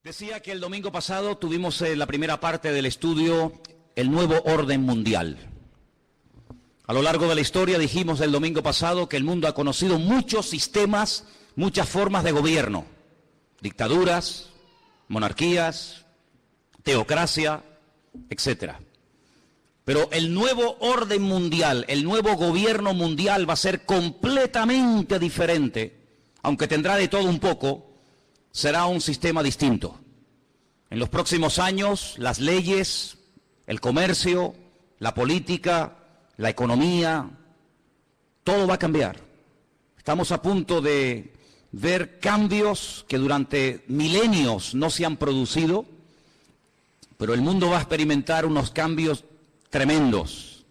Decía que el domingo pasado tuvimos la primera parte del estudio, el nuevo orden mundial. A lo largo de la historia dijimos el domingo pasado que el mundo ha conocido muchos sistemas, muchas formas de gobierno, dictaduras, monarquías, teocracia, etc. Pero el nuevo orden mundial, el nuevo gobierno mundial va a ser completamente diferente, aunque tendrá de todo un poco. Será un sistema distinto. En los próximos años, las leyes, el comercio, la política, la economía, todo va a cambiar. Estamos a punto de ver cambios que durante milenios no se han producido, pero el mundo va a experimentar unos cambios tremendos.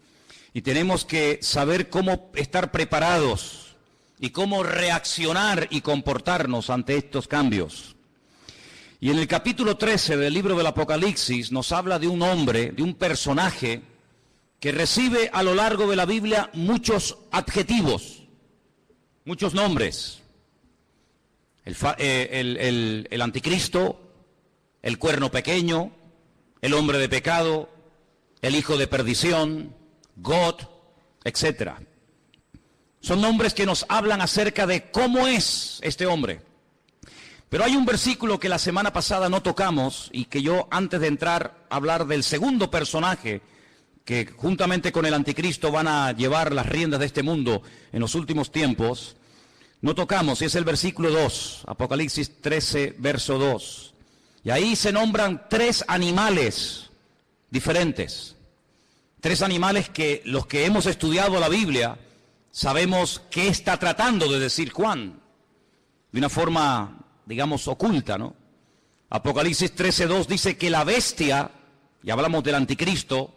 Y tenemos que saber cómo estar preparados y cómo reaccionar y comportarnos ante estos cambios. Y en el capítulo 13 del libro del Apocalipsis nos habla de un hombre, de un personaje que recibe a lo largo de la Biblia muchos adjetivos, muchos nombres. El anticristo, el cuerno pequeño, el hombre de pecado, el hijo de perdición, God, etc. Son nombres que nos hablan acerca de cómo es este hombre. Pero hay un versículo que la semana pasada no tocamos y que yo, antes de entrar a hablar del segundo personaje que juntamente con el anticristo van a llevar las riendas de este mundo en los últimos tiempos, no tocamos, y es el versículo 2, Apocalipsis 13, verso 2. Y ahí se nombran 3 animales diferentes. 3 animales que los que hemos estudiado la Biblia sabemos qué está tratando de decir Juan, de una forma, digamos, oculta, ¿no? Apocalipsis 13:2 dice que la bestia, y hablamos del anticristo,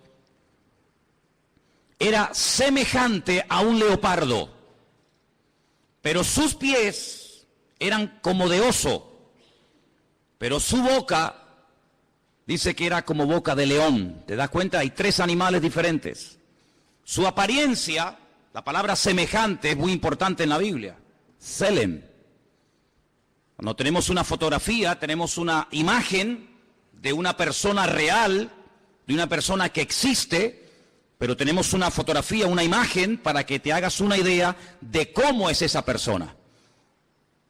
era semejante a un leopardo, pero sus pies eran como de oso, pero su boca dice que era como boca de león. ¿Te das cuenta? Hay 3 animales diferentes. Su apariencia, la palabra semejante es muy importante en la Biblia. Selem. Cuando tenemos una fotografía, tenemos una imagen de una persona real, de una persona que existe, pero tenemos una fotografía, una imagen para que te hagas una idea de cómo es esa persona.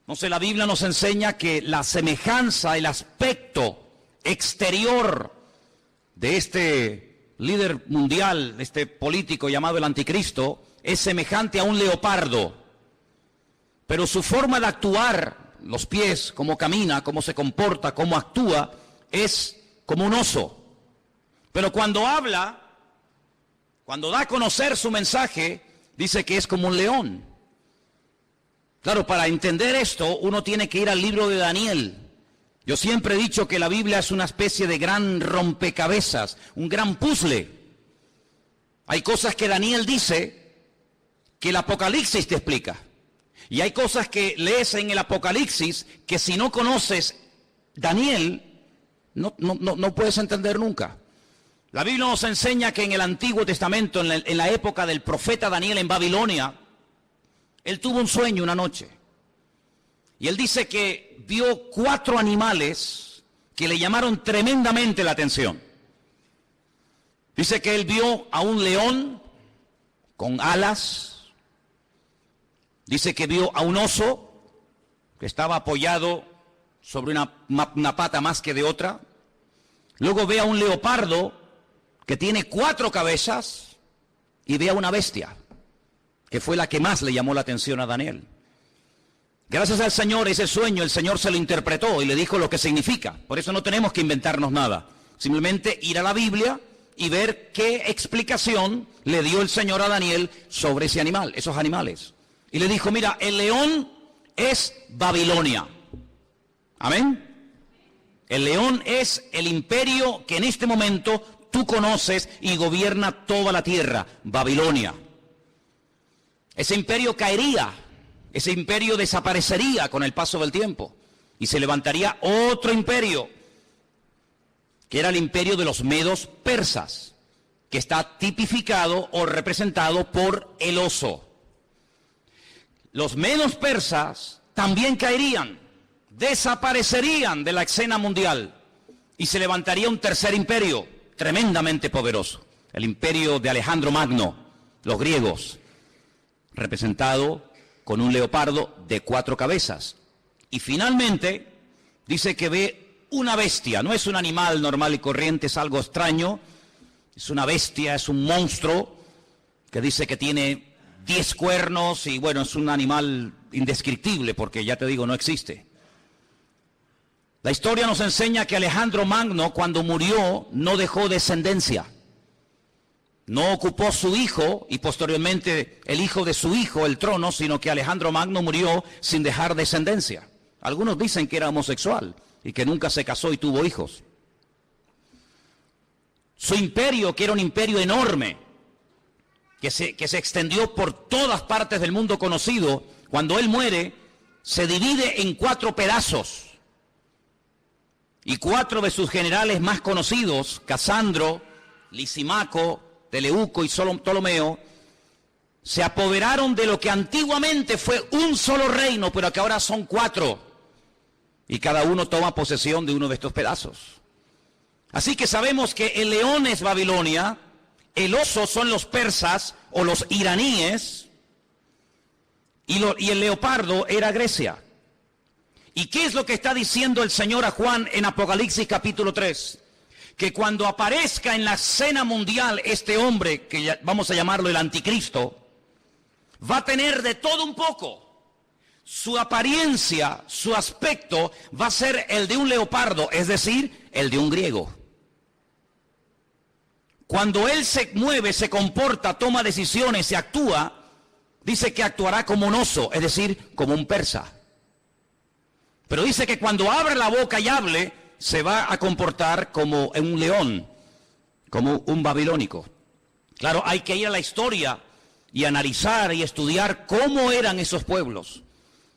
Entonces la Biblia nos enseña que la semejanza, el aspecto exterior de este líder mundial, de este político llamado el anticristo, es semejante a un leopardo, pero su forma de actuar, los pies, cómo camina, cómo se comporta, cómo actúa, es como un oso. Pero cuando habla, cuando da a conocer su mensaje, dice que es como un león. Claro, para entender esto, uno tiene que ir al libro de Daniel. Yo siempre he dicho que la Biblia es una especie de gran rompecabezas, un gran puzzle. Hay cosas que Daniel dice que el Apocalipsis te explica. Y hay cosas que lees en el Apocalipsis que si no conoces Daniel, no puedes entender nunca. La Biblia nos enseña que en el Antiguo Testamento, en la época del profeta Daniel en Babilonia, él tuvo un sueño una noche. Y él dice que vio 4 animales que le llamaron tremendamente la atención. Dice que él vio a un león con alas. Dice que vio a un oso que estaba apoyado sobre una pata más que de otra. Luego ve a un leopardo que tiene 4 cabezas y ve a una bestia, que fue la que más le llamó la atención a Daniel. Gracias al Señor, ese sueño el Señor se lo interpretó y le dijo lo que significa. Por eso no tenemos que inventarnos nada. Simplemente ir a la Biblia y ver qué explicación le dio el Señor a Daniel sobre ese animal, esos animales. Y le dijo, mira, el león es Babilonia. Amén. El león es el imperio que en este momento tú conoces y gobierna toda la tierra, Babilonia. Ese imperio caería, ese imperio desaparecería con el paso del tiempo. Y se levantaría otro imperio, que era el imperio de los medos persas, que está tipificado o representado por el oso. Los medos persas también caerían. desaparecerían de la escena mundial y se levantaría un tercer imperio tremendamente poderoso, el imperio de Alejandro Magno, los griegos, representado con un leopardo de 4 cabezas. Y finalmente dice que ve una bestia, no es un animal normal y corriente, es algo extraño, es una bestia, es un monstruo que dice que tiene 10 cuernos y bueno, es un animal indescriptible porque ya te digo, no existe. La historia nos enseña que Alejandro Magno, cuando murió, no dejó descendencia. No ocupó su hijo y posteriormente el hijo de su hijo el trono, sino que Alejandro Magno murió sin dejar descendencia. Algunos dicen que era homosexual y que nunca se casó y tuvo hijos. Su imperio, que era un imperio enorme, que se extendió por todas partes del mundo conocido, cuando él muere, se divide en 4 pedazos. Y 4 de sus generales más conocidos, Casandro, Lisimaco, Teleuco y Ptolomeo, se apoderaron de lo que antiguamente fue un solo reino, pero que ahora son 4. Y cada uno toma posesión de uno de estos pedazos. Así que sabemos que el león es Babilonia, el oso son los persas o los iraníes, y el leopardo era Grecia. ¿Y qué es lo que está diciendo el Señor a Juan en Apocalipsis capítulo 3? Que cuando aparezca en la escena mundial este hombre, que vamos a llamarlo el anticristo, va a tener de todo un poco. Su apariencia, su aspecto va a ser el de un leopardo, es decir, el de un griego. Cuando él se mueve, se comporta, toma decisiones, se actúa, dice que actuará como un oso, es decir, como un persa. Pero dice que cuando abre la boca y hable, se va a comportar como un león, como un babilónico. Claro, hay que ir a la historia y analizar y estudiar cómo eran esos pueblos.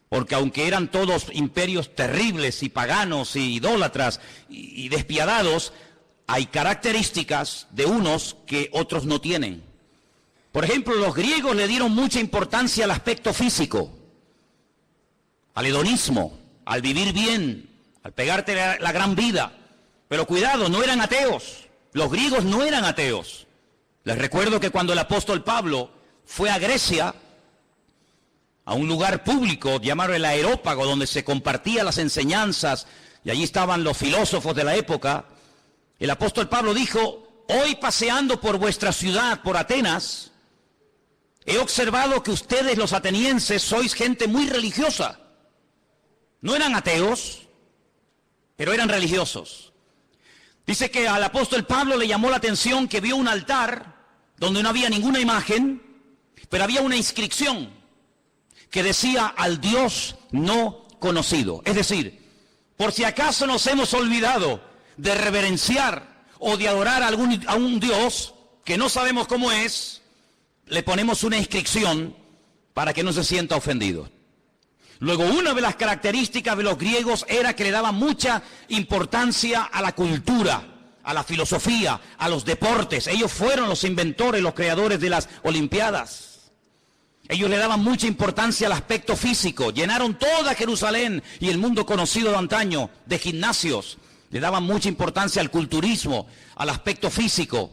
Porque aunque eran todos imperios terribles y paganos y idólatras y despiadados, hay características de unos que otros no tienen. Por ejemplo, los griegos le dieron mucha importancia al aspecto físico, al hedonismo, al vivir bien, al pegarte la gran vida. Pero cuidado, no eran ateos. Los griegos no eran ateos. Les recuerdo que cuando el apóstol Pablo fue a Grecia, a un lugar público llamado el Areópago, donde se compartían las enseñanzas, y allí estaban los filósofos de la época, el apóstol Pablo dijo: hoy paseando por vuestra ciudad, por Atenas, he observado que ustedes los atenienses sois gente muy religiosa. No eran ateos, pero eran religiosos. Dice que al apóstol Pablo le llamó la atención que vio un altar donde no había ninguna imagen, pero había una inscripción que decía: al Dios no conocido. Es decir, por si acaso nos hemos olvidado de reverenciar o de adorar a un Dios que no sabemos cómo es, le ponemos una inscripción para que no se sienta ofendido. Luego, una de las características de los griegos era que le daban mucha importancia a la cultura, a la filosofía, a los deportes. Ellos fueron los inventores, los creadores de las Olimpiadas. Ellos le daban mucha importancia al aspecto físico. Llenaron toda Jerusalén y el mundo conocido de antaño de gimnasios. Le daban mucha importancia al culturismo, al aspecto físico.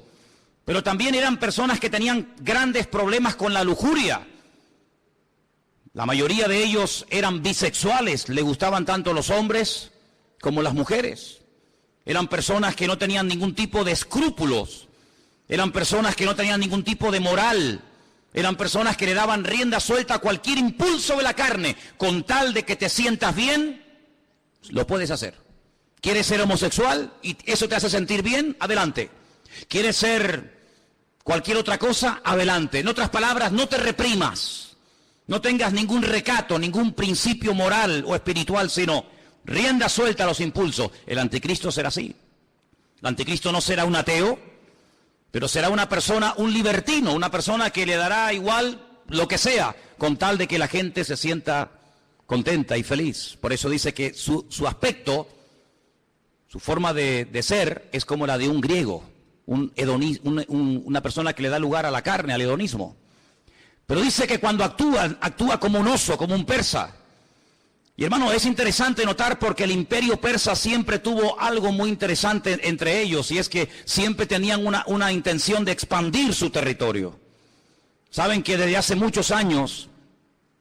Pero también eran personas que tenían grandes problemas con la lujuria. La mayoría de ellos eran bisexuales, le gustaban tanto los hombres como las mujeres. Eran personas que no tenían ningún tipo de escrúpulos, eran personas que no tenían ningún tipo de moral, eran personas que le daban rienda suelta a cualquier impulso de la carne, con tal de que te sientas bien, lo puedes hacer. ¿Quieres ser homosexual y eso te hace sentir bien? Adelante. ¿Quieres ser cualquier otra cosa? Adelante. En otras palabras, no te reprimas. No tengas ningún recato, ningún principio moral o espiritual, sino rienda suelta a los impulsos. El anticristo será así. El anticristo no será un ateo, pero será una persona, un libertino, una persona que le dará igual lo que sea, con tal de que la gente se sienta contenta y feliz. Por eso dice que su aspecto, su forma de ser, es como la de un griego, una persona que le da lugar a la carne, al hedonismo. Pero dice que cuando actúa como un oso, como un persa. Y hermano, es interesante notar porque el imperio persa siempre tuvo algo muy interesante entre ellos, y es que siempre tenían una intención de expandir su territorio. Saben que desde hace muchos años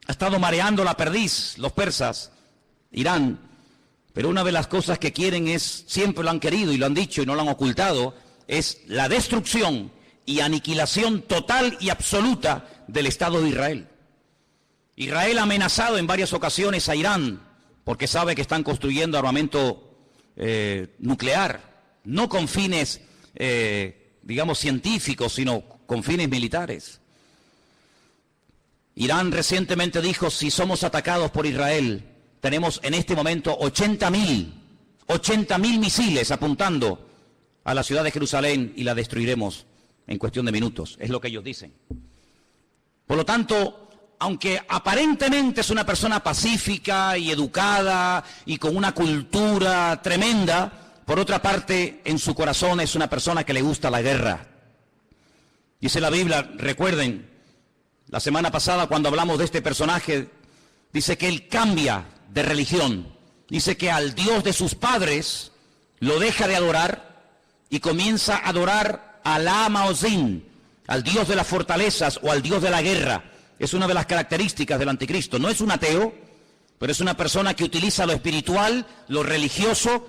ha estado mareando la perdiz los persas, Irán, pero una de las cosas que quieren es, siempre lo han querido y lo han dicho y no lo han ocultado, es la destrucción y aniquilación total y absoluta del Estado de Israel. Israel ha amenazado en varias ocasiones a Irán porque sabe que están construyendo armamento nuclear, no con fines, digamos, científicos, sino con fines militares. Irán recientemente dijo, si somos atacados por Israel, tenemos en este momento 80.000 misiles apuntando a la ciudad de Jerusalén y la destruiremos en cuestión de minutos, es lo que ellos dicen. Por lo tanto, aunque aparentemente es una persona pacífica y educada y con una cultura tremenda, por otra parte, en su corazón es una persona que le gusta la guerra. Dice la Biblia, recuerden, la semana pasada cuando hablamos de este personaje, dice que él cambia de religión. Dice que al Dios de sus padres lo deja de adorar y comienza a adorar a Alá Maozín, al Dios de las fortalezas o al Dios de la guerra. Es una de las características del anticristo. No es un ateo, pero es una persona que utiliza lo espiritual, lo religioso,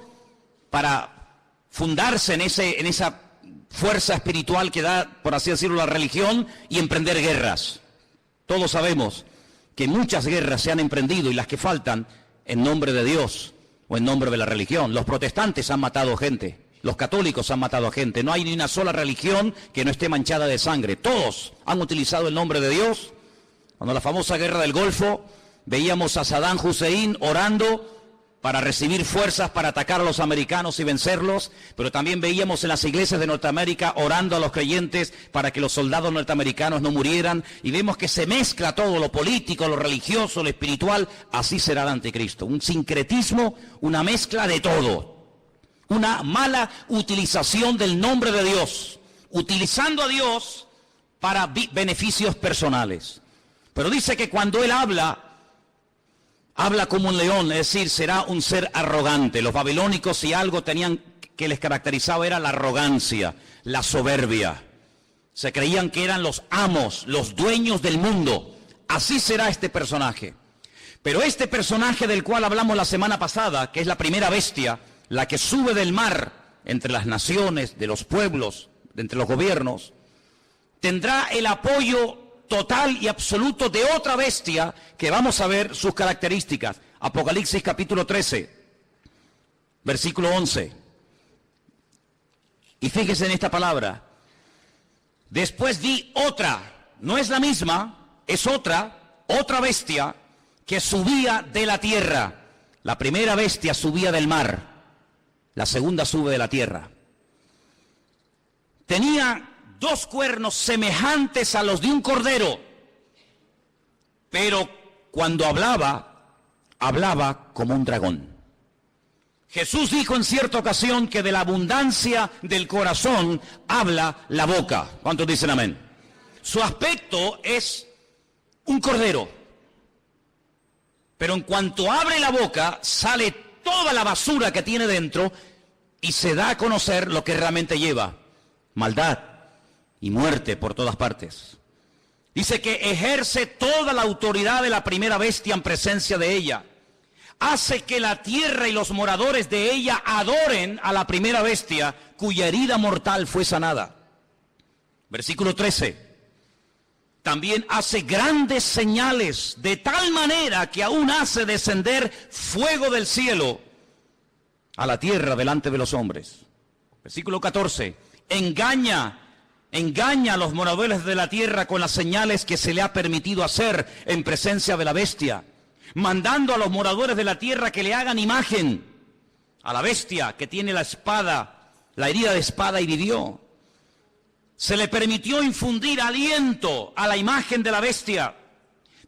para fundarse en esa fuerza espiritual que da, por así decirlo, la religión, y emprender guerras. Todos sabemos que muchas guerras se han emprendido, y las que faltan, en nombre de Dios o en nombre de la religión. Los protestantes han matado gente, los católicos han matado a gente. No hay ni una sola religión que no esté manchada de sangre. Todos han utilizado el nombre de Dios. Cuando la famosa guerra del Golfo, veíamos a Saddam Hussein orando para recibir fuerzas para atacar a los americanos y vencerlos, pero también veíamos en las iglesias de Norteamérica orando a los creyentes para que los soldados norteamericanos no murieran, y vemos que se mezcla todo, lo político, lo religioso, lo espiritual. Así será el anticristo, un sincretismo, una mezcla de todo, una mala utilización del nombre de Dios, utilizando a Dios para beneficios personales. Pero dice que cuando él habla como un león, es decir, será un ser arrogante. Los babilónicos, si algo tenían que les caracterizaba, era la arrogancia, la soberbia. Se creían que eran los amos, los dueños del mundo. Así será este personaje. Pero este personaje del cual hablamos la semana pasada, que es la primera bestia, la que sube del mar entre las naciones, de los pueblos, de entre los gobiernos, tendrá el apoyo total y absoluto de otra bestia que vamos a ver sus características. Apocalipsis capítulo 13, versículo 11. Y fíjese en esta palabra. Después vi otra, no es la misma, es otra bestia que subía de la tierra. La primera bestia subía del mar, la segunda sube de la tierra. Tenía 2 cuernos semejantes a los de un cordero, pero cuando hablaba como un dragón. Jesús dijo en cierta ocasión que de la abundancia del corazón habla la boca. ¿Cuántos dicen amén? Su aspecto es un cordero, pero en cuanto abre la boca sale toda la basura que tiene dentro y se da a conocer lo que realmente lleva: maldad y muerte por todas partes. Dice que ejerce toda la autoridad de la primera bestia en presencia de ella. Hace que la tierra y los moradores de ella adoren a la primera bestia, cuya herida mortal fue sanada. Versículo 13. También hace grandes señales, de tal manera que aún hace descender fuego del cielo a la tierra delante de los hombres. Versículo 14. Engaña a los moradores de la tierra con las señales que se le ha permitido hacer en presencia de la bestia, mandando a los moradores de la tierra que le hagan imagen a la bestia que tiene la espada, la herida de espada, y vivió. Se le permitió infundir aliento a la imagen de la bestia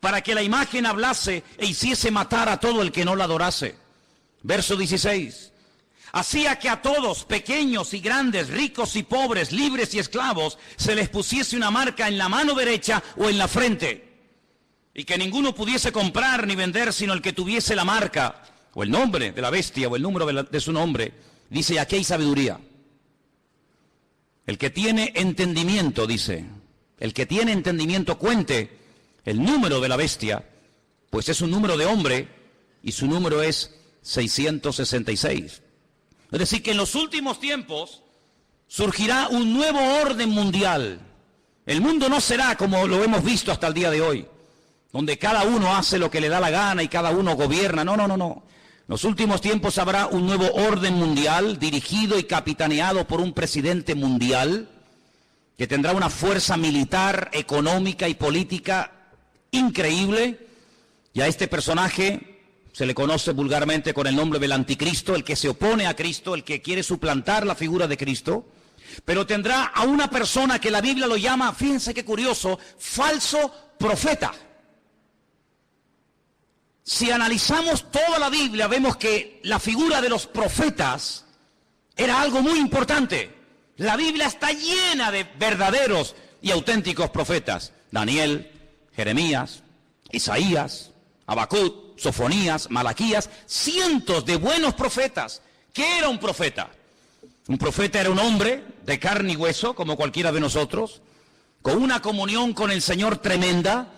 para que la imagen hablase e hiciese matar a todo el que no la adorase. Verso 16. Hacía que a todos, pequeños y grandes, ricos y pobres, libres y esclavos, se les pusiese una marca en la mano derecha o en la frente. y que ninguno pudiese comprar ni vender sino el que tuviese la marca, o el nombre de la bestia, o el número de su nombre. Dice, y aquí hay sabiduría. El que tiene entendimiento, dice, el que tiene entendimiento cuente el número de la bestia, pues es un número de hombre, y su número es 666. Es decir, que en los últimos tiempos surgirá un nuevo orden mundial. El mundo no será como lo hemos visto hasta el día de hoy, donde cada uno hace lo que le da la gana y cada uno gobierna. No. En los últimos tiempos habrá un nuevo orden mundial dirigido y capitaneado por un presidente mundial que tendrá una fuerza militar, económica y política increíble. Y a este personaje se le conoce vulgarmente con el nombre del anticristo, el que se opone a Cristo, el que quiere suplantar la figura de Cristo. Pero tendrá a una persona que la Biblia lo llama, fíjense qué curioso, falso profeta. Si analizamos toda la Biblia, vemos que la figura de los profetas era algo muy importante. La Biblia está llena de verdaderos y auténticos profetas. Daniel, Jeremías, Isaías, Habacuc, Sofonías, Malaquías, cientos de buenos profetas. ¿Qué era un profeta? Un profeta era un hombre de carne y hueso, como cualquiera de nosotros, con una comunión con el Señor tremenda,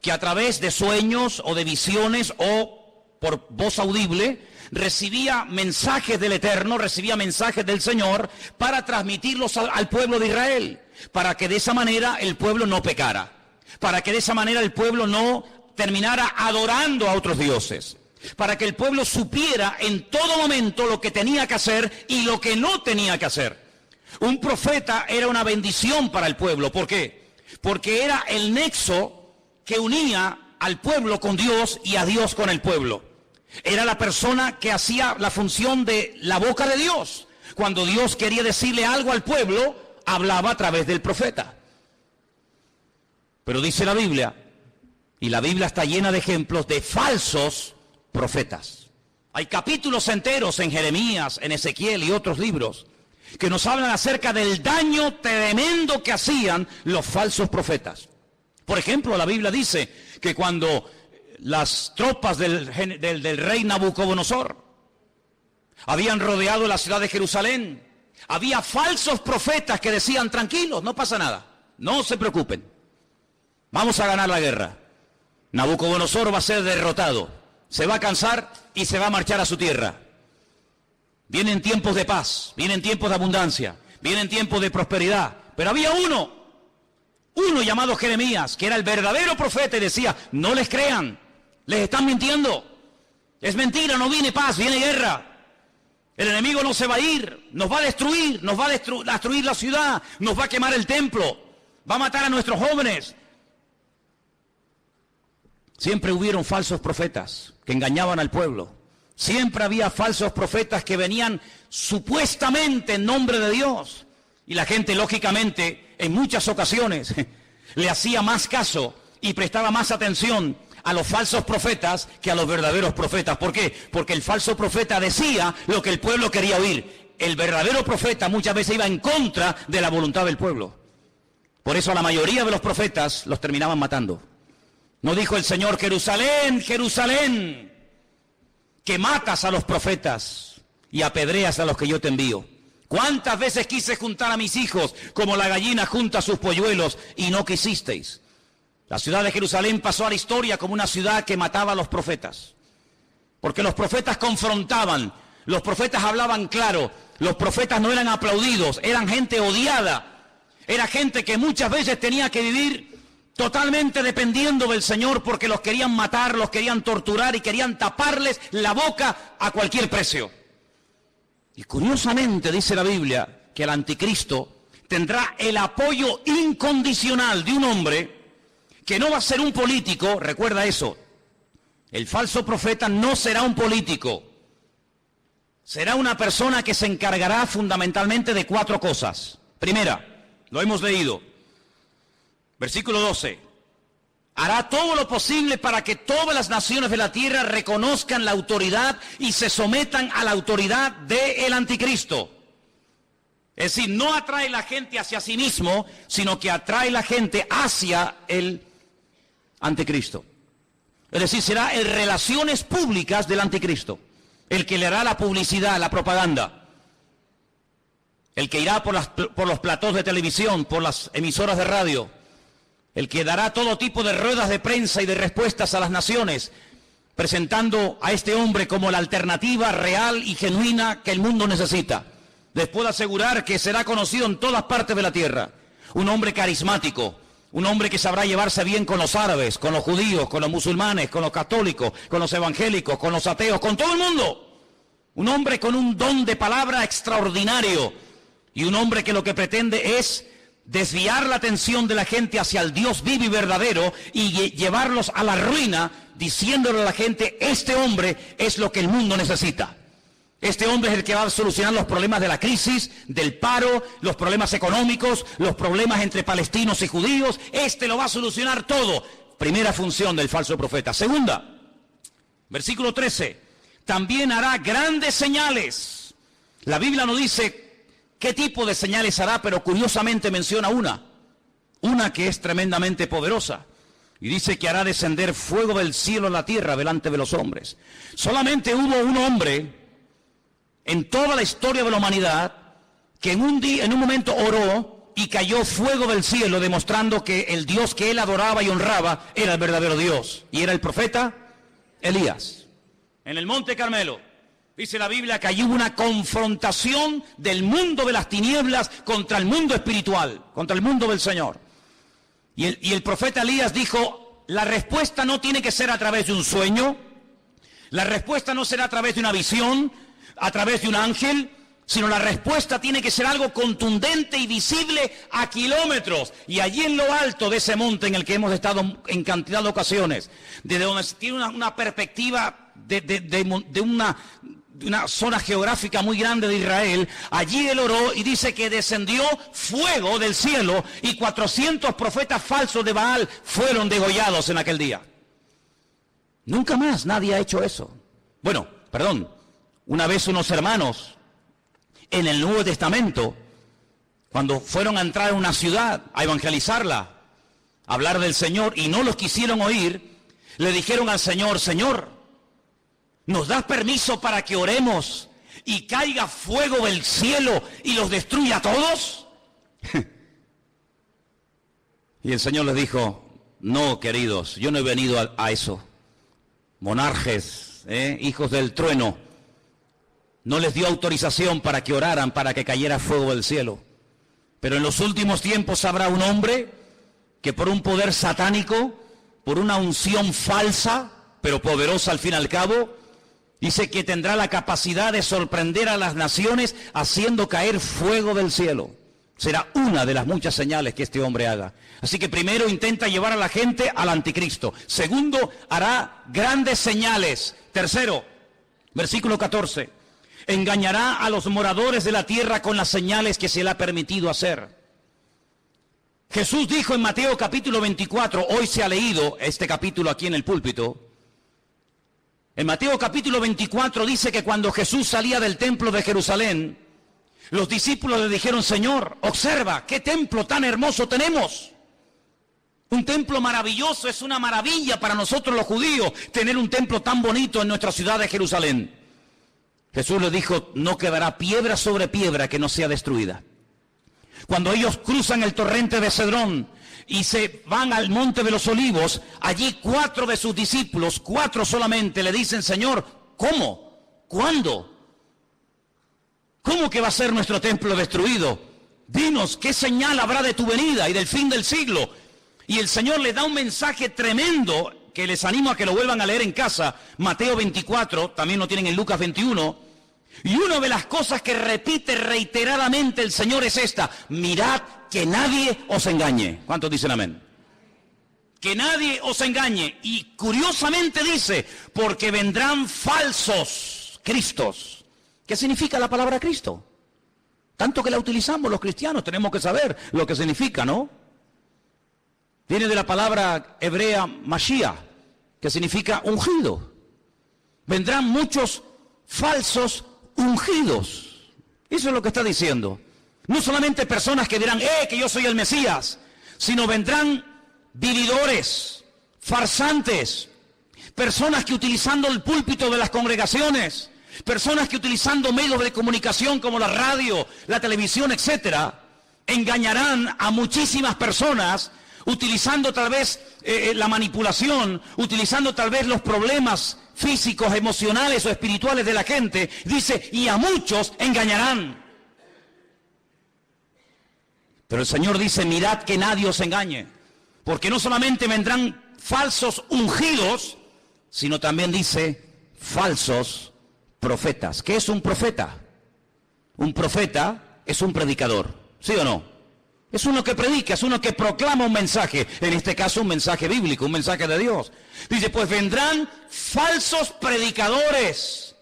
que a través de sueños o de visiones o por voz audible recibía mensajes del Eterno, recibía mensajes del Señor para transmitirlos al pueblo de Israel, para que de esa manera el pueblo no pecara, para que de esa manera el pueblo no terminara adorando a otros dioses, para que el pueblo supiera en todo momento lo que tenía que hacer y lo que no tenía que hacer. Un profeta era una bendición para el pueblo. ¿Por qué? Porque era el nexo que unía al pueblo con Dios y a Dios con el pueblo. Era la persona que hacía la función de la boca de Dios. Cuando Dios quería decirle algo al pueblo, hablaba a través del profeta. Pero dice la Biblia, y la Biblia está llena de ejemplos de falsos profetas. Hay capítulos enteros en Jeremías, en Ezequiel y otros libros que nos hablan acerca del daño tremendo que hacían los falsos profetas. Por ejemplo, la Biblia dice que cuando las tropas del rey Nabucodonosor habían rodeado la ciudad de Jerusalén, había falsos profetas que decían, tranquilos, no pasa nada, no se preocupen, vamos a ganar la guerra. Nabucodonosor va a ser derrotado, se va a cansar y se va a marchar a su tierra. Vienen tiempos de paz, vienen tiempos de abundancia, vienen tiempos de prosperidad. Pero había uno llamado Jeremías, que era el verdadero profeta y decía, no les crean, les están mintiendo. Es mentira, no viene paz, viene guerra. El enemigo no se va a ir, nos va a destruir, nos va a destruir la ciudad, nos va a quemar el templo, va a matar a nuestros jóvenes. Siempre hubieron falsos profetas que engañaban al pueblo. Siempre había falsos profetas que venían supuestamente en nombre de Dios. Y la gente, lógicamente, en muchas ocasiones, le hacía más caso y prestaba más atención a los falsos profetas que a los verdaderos profetas. ¿Por qué? Porque el falso profeta decía lo que el pueblo quería oír. El verdadero profeta muchas veces iba en contra de la voluntad del pueblo. Por eso a la mayoría de los profetas los terminaban matando. ¿No dijo el Señor, Jerusalén, Jerusalén, que matas a los profetas y apedreas a los que yo te envío? ¿Cuántas veces quise juntar a mis hijos como la gallina junta sus polluelos y no quisisteis? La ciudad de Jerusalén pasó a la historia como una ciudad que mataba a los profetas. Porque los profetas confrontaban, los profetas hablaban claro, los profetas no eran aplaudidos, eran gente odiada. Era gente que muchas veces tenía que vivir totalmente dependiendo del Señor porque los querían matar, los querían torturar y querían taparles la boca a cualquier precio. Y curiosamente dice la Biblia que el anticristo tendrá el apoyo incondicional de un hombre que no va a ser un político, recuerda eso. El falso profeta no será un político, será una persona que se encargará fundamentalmente de 4 cosas. Primera, lo hemos leído, versículo 12, hará todo lo posible para que todas las naciones de la tierra reconozcan la autoridad y se sometan a la autoridad del anticristo. Es decir, no atrae la gente hacia sí mismo, sino que atrae la gente hacia el anticristo. Es decir, será el relaciones públicas del anticristo, el que le hará la publicidad, la propaganda, el que irá por los platós de televisión, por las emisoras de radio, el que dará todo tipo de ruedas de prensa y de respuestas a las naciones, presentando a este hombre como la alternativa real y genuina que el mundo necesita. Les puedo asegurar que será conocido en todas partes de la tierra. Un hombre carismático, un hombre que sabrá llevarse bien con los árabes, con los judíos, con los musulmanes, con los católicos, con los evangélicos, con los ateos, con todo el mundo. Un hombre con un don de palabra extraordinario y un hombre que lo que pretende es desviar la atención de la gente hacia el Dios vivo y verdadero y llevarlos a la ruina, diciéndole a la gente, este hombre es lo que el mundo necesita. Este hombre es el que va a solucionar los problemas de la crisis, del paro, los problemas económicos, los problemas entre palestinos y judíos. Este lo va a solucionar todo. Primera función del falso profeta. Segunda, versículo 13. También hará grandes señales. La Biblia no dice qué tipo de señales hará, pero curiosamente menciona una que es tremendamente poderosa. Y dice que hará descender fuego del cielo a la tierra delante de los hombres. Solamente hubo un hombre en toda la historia de la humanidad que en un momento oró y cayó fuego del cielo, demostrando que el Dios que él adoraba y honraba era el verdadero Dios, y era el profeta Elías. En el Monte Carmelo, dice la Biblia que allí hubo una confrontación del mundo de las tinieblas contra el mundo espiritual, contra el mundo del Señor. Y el profeta Elías dijo, la respuesta no tiene que ser a través de un sueño, la respuesta no será a través de una visión, a través de un ángel, sino la respuesta tiene que ser algo contundente y visible a kilómetros. Y allí en lo alto de ese monte en el que hemos estado en cantidad de ocasiones, desde donde se tiene una perspectiva de una zona geográfica muy grande de Israel, allí él oró y dice que descendió fuego del cielo y 400 profetas falsos de Baal fueron degollados en aquel día. Nunca más nadie ha hecho eso. Bueno, perdón. Una vez unos hermanos en el Nuevo Testamento, cuando fueron a entrar a una ciudad a evangelizarla, a hablar del Señor, y no los quisieron oír, le dijeron al Señor, Señor, ¿nos das permiso para que oremos y caiga fuego del cielo y los destruya a todos? Y el Señor les dijo, no, queridos, yo no he venido a eso. Monarjes, hijos del trueno, no les dio autorización para que oraran, para que cayera fuego del cielo. Pero en los últimos tiempos habrá un hombre que por un poder satánico, por una unción falsa, pero poderosa al fin y al cabo, dice que tendrá la capacidad de sorprender a las naciones haciendo caer fuego del cielo. Será una de las muchas señales que este hombre haga. Así que primero intenta llevar a la gente al anticristo. Segundo, hará grandes señales. Tercero, versículo 14. Engañará a los moradores de la tierra con las señales que se le ha permitido hacer. Jesús dijo en Mateo capítulo 24, hoy se ha leído este capítulo aquí en el púlpito. En Mateo capítulo 24 dice que cuando Jesús salía del templo de Jerusalén, los discípulos le dijeron, Señor, observa, qué templo tan hermoso tenemos. Un templo maravilloso, es una maravilla para nosotros los judíos tener un templo tan bonito en nuestra ciudad de Jerusalén. Jesús les dijo, no quedará piedra sobre piedra que no sea destruida. Cuando ellos cruzan el torrente de Cedrón y se van al monte de los olivos, allí 4 de sus discípulos, 4 solamente, le dicen, Señor, ¿cómo? ¿Cuándo? ¿Cómo que va a ser nuestro templo destruido? Dinos, ¿qué señal habrá de tu venida y del fin del siglo? Y el Señor les da un mensaje tremendo que les animo a que lo vuelvan a leer en casa, Mateo 24, también lo tienen en Lucas 21, y una de las cosas que repite reiteradamente el Señor es esta, mirad que nadie os engañe. ¿Cuántos dicen amén? Que nadie os engañe, y curiosamente dice, porque vendrán falsos cristos. ¿Qué significa la palabra Cristo? Tanto que la utilizamos los cristianos, tenemos que saber lo que significa, ¿no? Viene de la palabra hebrea Mashiach, que significa ungido. Vendrán muchos falsos ungidos. Eso es lo que está diciendo. No solamente personas que dirán, que yo soy el Mesías, sino vendrán vividores, farsantes, Personas que utilizando el púlpito de las congregaciones, personas que utilizando medios de comunicación como la radio, la televisión, etcétera, engañarán a muchísimas personas utilizando tal vez la manipulación, utilizando tal vez los problemas físicos, emocionales o espirituales de la gente. Dice, y a muchos engañarán. Pero el Señor dice, mirad que nadie os engañe, porque no solamente vendrán falsos ungidos, sino también dice falsos profetas. ¿Qué es un profeta? Un profeta es un predicador, ¿sí o no? Es uno que predica, es uno que proclama un mensaje, en este caso un mensaje bíblico, un mensaje de Dios. Dice, pues vendrán falsos predicadores.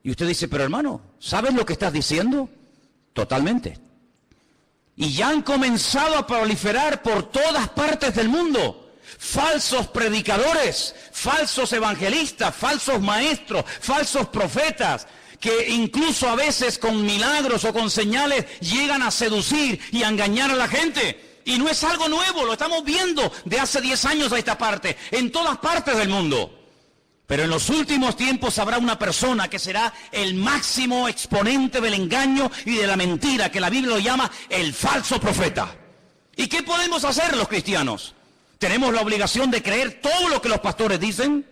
Y usted dice, pero hermano, ¿sabes lo que estás diciendo? Totalmente. Y ya han comenzado a proliferar por todas partes del mundo. Falsos predicadores, falsos evangelistas, falsos maestros, falsos profetas, que incluso a veces con milagros o con señales llegan a seducir y a engañar a la gente. Y no es algo nuevo, lo estamos viendo de hace 10 años a esta parte, en todas partes del mundo. Pero en los últimos tiempos habrá una persona que será el máximo exponente del engaño y de la mentira, que la Biblia lo llama el falso profeta. ¿Y qué podemos hacer los cristianos? ¿Tenemos la obligación de creer todo lo que los pastores dicen?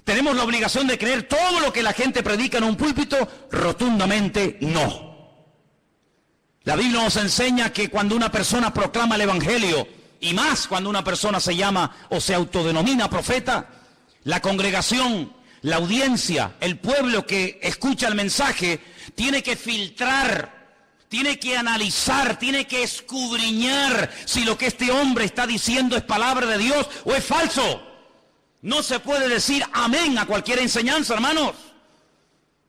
¿Tenemos la obligación de creer todo lo que la gente predica en un púlpito? Rotundamente no. La Biblia nos enseña que cuando una persona proclama el Evangelio, y más cuando una persona se llama o se autodenomina profeta, la congregación, la audiencia, el pueblo que escucha el mensaje, tiene que filtrar, tiene que analizar, tiene que escudriñar si lo que este hombre está diciendo es palabra de Dios o es falso. No se puede decir amén a cualquier enseñanza, hermanos.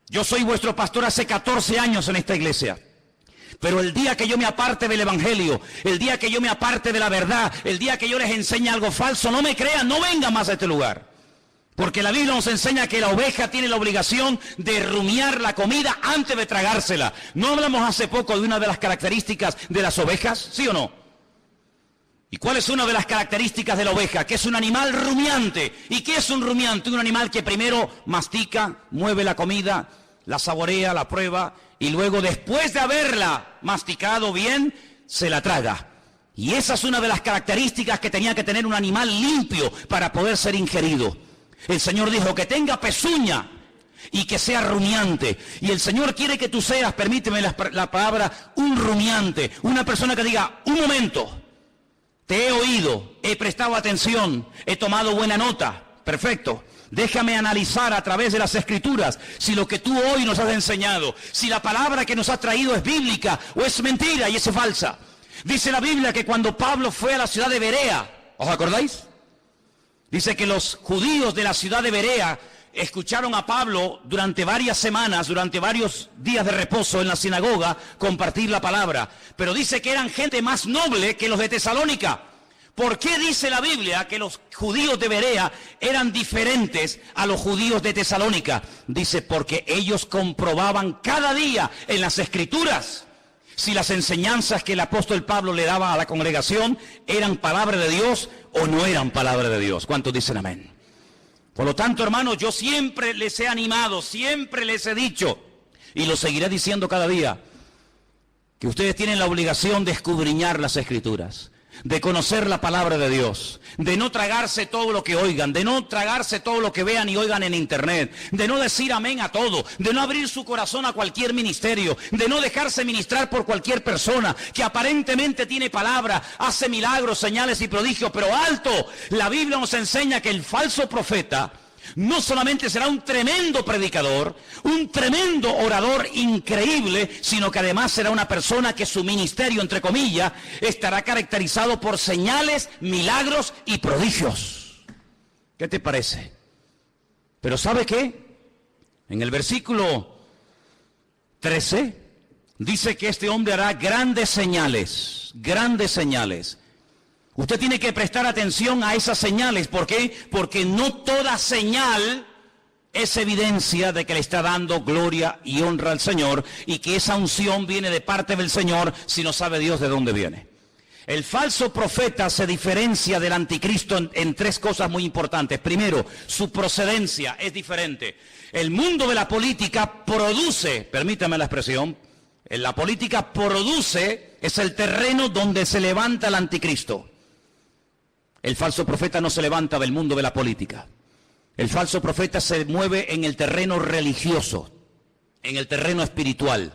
Yo soy vuestro pastor hace 14 años en esta iglesia. Pero el día que yo me aparte del Evangelio, el día que yo me aparte de la verdad, el día que yo les enseñe algo falso, no me crean, no vengan más a este lugar. Porque la Biblia nos enseña que la oveja tiene la obligación de rumiar la comida antes de tragársela. ¿No hablamos hace poco de una de las características de las ovejas? ¿Sí o no? ¿Y cuál es una de las características de la oveja? Que es un animal rumiante. ¿Y qué es un rumiante? Un animal que primero mastica, mueve la comida, la saborea, la prueba, y luego después de haberla masticado bien, se la traga. Y esa es una de las características que tenía que tener un animal limpio para poder ser ingerido. El Señor dijo que tenga pezuña y que sea rumiante. Y el Señor quiere que tú seas, permíteme la palabra, un rumiante. Una persona que diga, un momento, te he oído, he prestado atención, he tomado buena nota. Perfecto. Déjame analizar a través de las Escrituras si lo que tú hoy nos has enseñado, si la palabra que nos has traído es bíblica o es mentira y es falsa. Dice la Biblia que cuando Pablo fue a la ciudad de Berea, ¿os acordáis? Dice que los judíos de la ciudad de Berea escucharon a Pablo durante varias semanas, durante varios días de reposo en la sinagoga, compartir la palabra. Pero dice que eran gente más noble que los de Tesalónica. ¿Por qué dice la Biblia que los judíos de Berea eran diferentes a los judíos de Tesalónica? Dice, porque ellos comprobaban cada día en las Escrituras si las enseñanzas que el apóstol Pablo le daba a la congregación eran palabra de Dios o no eran palabra de Dios. ¿Cuántos dicen amén? Por lo tanto, hermanos, yo siempre les he animado, siempre les he dicho, y lo seguiré diciendo cada día, que ustedes tienen la obligación de escudriñar las Escrituras, de conocer la palabra de Dios, de no tragarse todo lo que oigan, de no tragarse todo lo que vean y oigan en internet, de no decir amén a todo, de no abrir su corazón a cualquier ministerio, de no dejarse ministrar por cualquier persona que aparentemente tiene palabra, hace milagros, señales y prodigios, pero alto, la Biblia nos enseña que el falso profeta no solamente será un tremendo predicador, un tremendo orador increíble, sino que además será una persona que su ministerio, entre comillas, estará caracterizado por señales, milagros y prodigios. ¿Qué te parece? Pero ¿sabe qué? En el versículo 13 dice que este hombre hará grandes señales, grandes señales. Usted tiene que prestar atención a esas señales. ¿Por qué? Porque no toda señal es evidencia de que le está dando gloria y honra al Señor y que esa unción viene de parte del Señor si no sabe Dios de dónde viene. El falso profeta se diferencia del anticristo en tres cosas muy importantes. Primero, su procedencia es diferente. El mundo de la política produce, permítame la expresión, la política produce, es el terreno donde se levanta el anticristo. El falso profeta no se levanta del mundo de la política. El falso profeta se mueve en el terreno religioso, en el terreno espiritual.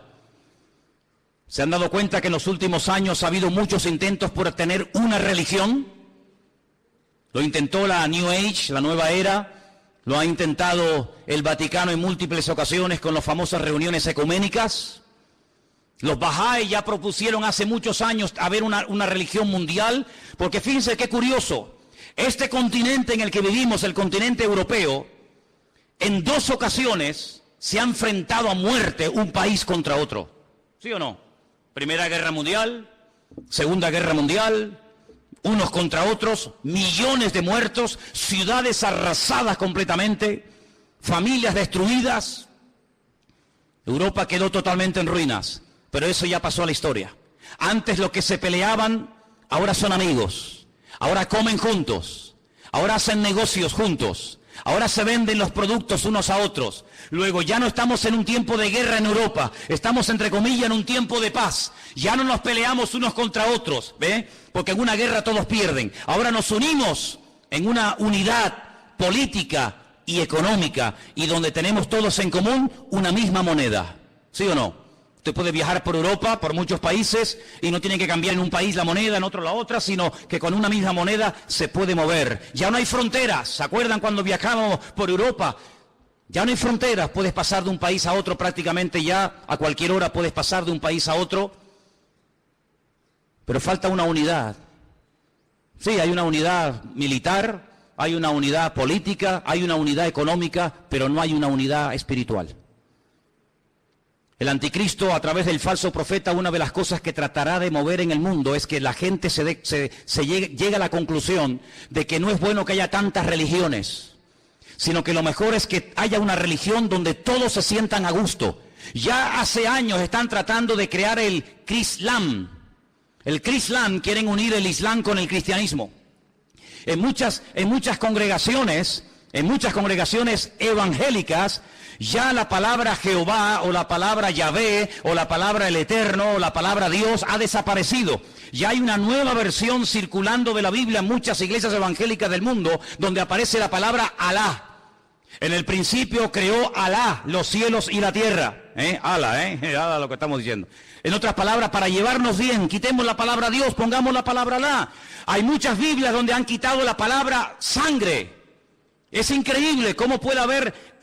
¿Se han dado cuenta que en los últimos años ha habido muchos intentos por tener una religión? Lo intentó la New Age, la nueva era, lo ha intentado el Vaticano en múltiples ocasiones con las famosas reuniones ecuménicas. Los Bahá'í ya propusieron hace muchos años haber una religión mundial, porque fíjense qué curioso, este continente en el que vivimos, el continente europeo, en 2 ocasiones se ha enfrentado a muerte un país contra otro. ¿Sí o no? Primera Guerra Mundial, Segunda Guerra Mundial, unos contra otros, millones de muertos, ciudades arrasadas completamente, familias destruidas. Europa quedó totalmente en ruinas, pero eso ya pasó a la historia. Antes los que se peleaban, ahora son amigos, ahora comen juntos, ahora hacen negocios juntos. Ahora se venden los productos unos a otros. Luego ya no estamos en un tiempo de guerra en Europa. Estamos, entre comillas, en un tiempo de paz. Ya no nos peleamos unos contra otros, ¿ve? Porque en una guerra todos pierden. Ahora nos unimos en una unidad política y económica y donde tenemos todos en común una misma moneda. ¿Sí o no? Usted puede viajar por Europa, por muchos países, y no tiene que cambiar en un país la moneda, en otro la otra, sino que con una misma moneda se puede mover. Ya no hay fronteras. ¿Se acuerdan cuando viajamos por Europa? Ya no hay fronteras. Puedes pasar de un país a otro prácticamente ya, a cualquier hora puedes pasar de un país a otro. Pero falta una unidad. Sí, hay una unidad militar, hay una unidad política, hay una unidad económica, pero no hay una unidad espiritual. El anticristo, a través del falso profeta, una de las cosas que tratará de mover en el mundo es que la gente llegue a la conclusión de que no es bueno que haya tantas religiones, sino que lo mejor es que haya una religión donde todos se sientan a gusto. Ya hace años están tratando de crear el Crislam. El Crislam, quieren unir el Islam con el cristianismo. En muchas congregaciones evangélicas, ya la palabra Jehová o la palabra Yahvé o la palabra el Eterno o la palabra Dios ha desaparecido. Ya hay una nueva versión circulando de la Biblia en muchas iglesias evangélicas del mundo donde aparece la palabra Alá. En el principio creó Alá los cielos y la tierra. Alá lo que estamos diciendo. En otras palabras, para llevarnos bien, quitemos la palabra Dios, pongamos la palabra Alá. Hay muchas Biblias donde han quitado la palabra sangre. Es increíble cómo puede haber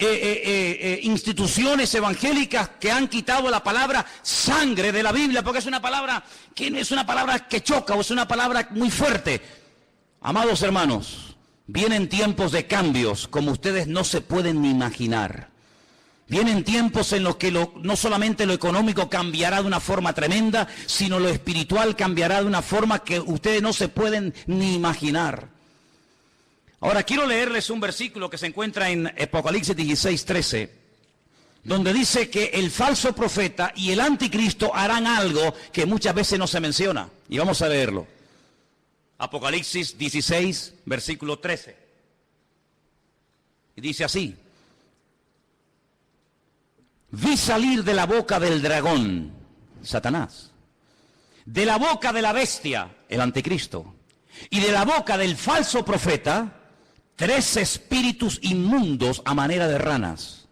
instituciones evangélicas que han quitado la palabra sangre de la Biblia, porque es una palabra que no es una palabra que choca o es una palabra muy fuerte. Amados hermanos, vienen tiempos de cambios como ustedes no se pueden ni imaginar. Vienen tiempos en los que no solamente lo económico cambiará de una forma tremenda, sino lo espiritual cambiará de una forma que ustedes no se pueden ni imaginar. Ahora quiero leerles un versículo que se encuentra en Apocalipsis 16:13, donde dice que el falso profeta y el anticristo harán algo que muchas veces no se menciona. Y vamos a leerlo. Apocalipsis 16, versículo 13. Y dice así: vi salir de la boca del dragón, Satanás, de la boca de la bestia, el anticristo, y de la boca del falso profeta, 3 espíritus inmundos a manera de ranas.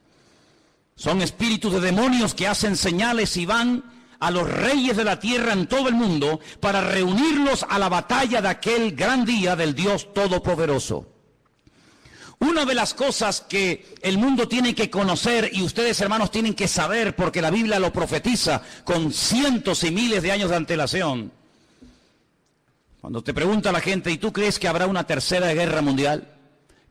Son espíritus de demonios que hacen señales y van a los reyes de la tierra en todo el mundo para reunirlos a la batalla de aquel gran día del Dios Todopoderoso. Una de las cosas que el mundo tiene que conocer y ustedes, hermanos, tienen que saber, porque la Biblia lo profetiza con cientos y miles de años de antelación. Cuando te pregunta la gente, ¿y tú crees que habrá una tercera guerra mundial?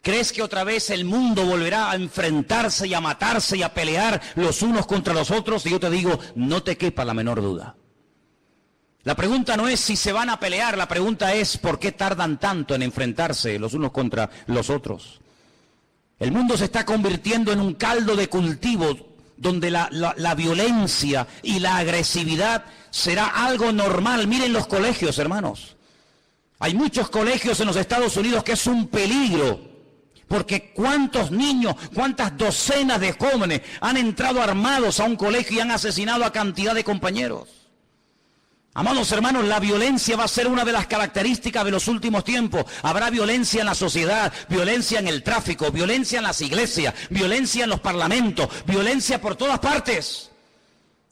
¿Crees que otra vez el mundo volverá a enfrentarse y a matarse y a pelear los unos contra los otros? Y yo te digo, no te quepa la menor duda. La pregunta no es si se van a pelear, la pregunta es ¿por qué tardan tanto en enfrentarse los unos contra los otros? El mundo se está convirtiendo en un caldo de cultivo donde la violencia y la agresividad será algo normal. Miren los colegios, hermanos. Hay muchos colegios en los Estados Unidos que es un peligro, porque cuántos niños, cuántas docenas de jóvenes han entrado armados a un colegio y han asesinado a cantidad de compañeros. Amados hermanos, la violencia va a ser una de las características de los últimos tiempos. Habrá violencia en la sociedad, violencia en el tráfico, violencia en las iglesias, violencia en los parlamentos, violencia por todas partes.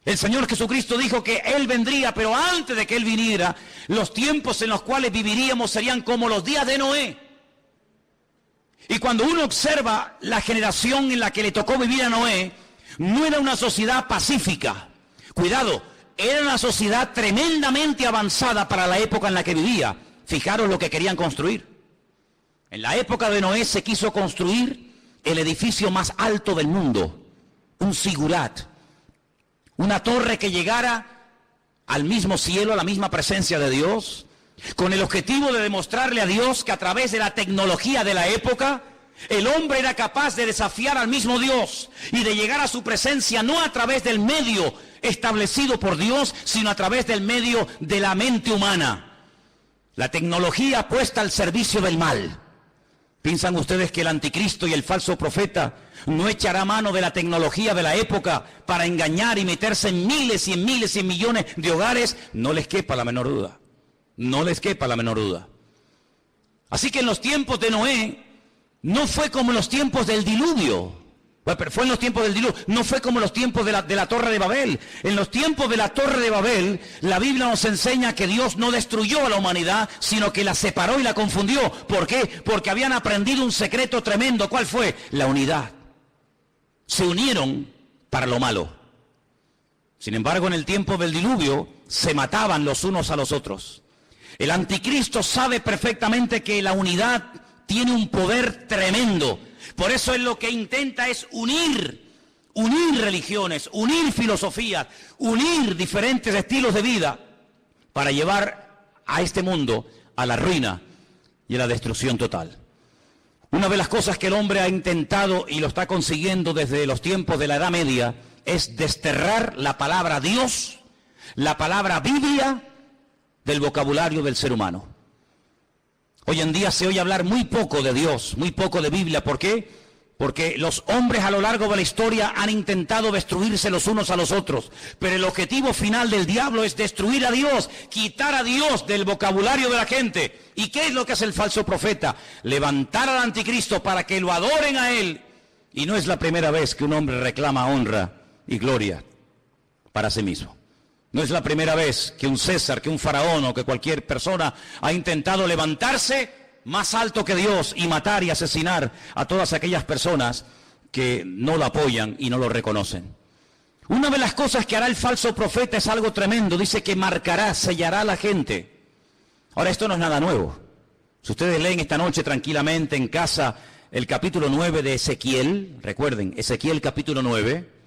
El Señor Jesucristo dijo que Él vendría, pero antes de que Él viniera, los tiempos en los cuales viviríamos serían como los días de Noé. Y cuando uno observa la generación en la que le tocó vivir a Noé, no era una sociedad pacífica. Cuidado, era una sociedad tremendamente avanzada para la época en la que vivía. Fijaros lo que querían construir. En la época de Noé se quiso construir el edificio más alto del mundo, un zigurat, una torre que llegara al mismo cielo, a la misma presencia de Dios, con el objetivo de demostrarle a Dios que a través de la tecnología de la época, el hombre era capaz de desafiar al mismo Dios y de llegar a su presencia no a través del medio establecido por Dios, sino a través del medio de la mente humana. La tecnología puesta al servicio del mal. ¿Piensan ustedes que el anticristo y el falso profeta no echará mano de la tecnología de la época para engañar y meterse en miles y en miles y en millones de hogares? No les quepa la menor duda. No les quepa la menor duda. Así que en los tiempos de Noé, no fue como en los tiempos del diluvio. Fue en los tiempos del diluvio, no fue como en los tiempos de la Torre de Babel. En los tiempos de la Torre de Babel, la Biblia nos enseña que Dios no destruyó a la humanidad, sino que la separó y la confundió. ¿Por qué? Porque habían aprendido un secreto tremendo. ¿Cuál fue? La unidad. Se unieron para lo malo. Sin embargo, en el tiempo del diluvio, se mataban los unos a los otros. El anticristo sabe perfectamente que la unidad tiene un poder tremendo. Por eso él lo que intenta es unir religiones, unir filosofías, unir diferentes estilos de vida para llevar a este mundo a la ruina y a la destrucción total. Una de las cosas que el hombre ha intentado y lo está consiguiendo desde los tiempos de la Edad Media es desterrar la palabra Dios, la palabra Biblia, del vocabulario del ser humano. Hoy en día se oye hablar muy poco de Dios, muy poco de Biblia. ¿Por qué? Porque los hombres a lo largo de la historia han intentado destruirse los unos a los otros. Pero el objetivo final del diablo es destruir a Dios, quitar a Dios del vocabulario de la gente. ¿Y qué es lo que hace el falso profeta? Levantar al anticristo para que lo adoren a él. Y no es la primera vez que un hombre reclama honra y gloria para sí mismo. No es la primera vez que un César, que un faraón o que cualquier persona ha intentado levantarse más alto que Dios y matar y asesinar a todas aquellas personas que no lo apoyan y no lo reconocen. Una de las cosas que hará el falso profeta es algo tremendo. Dice que marcará, sellará a la gente. Ahora, esto no es nada nuevo. Si ustedes leen esta noche tranquilamente en casa el capítulo 9 de Ezequiel, recuerden, Ezequiel capítulo 9,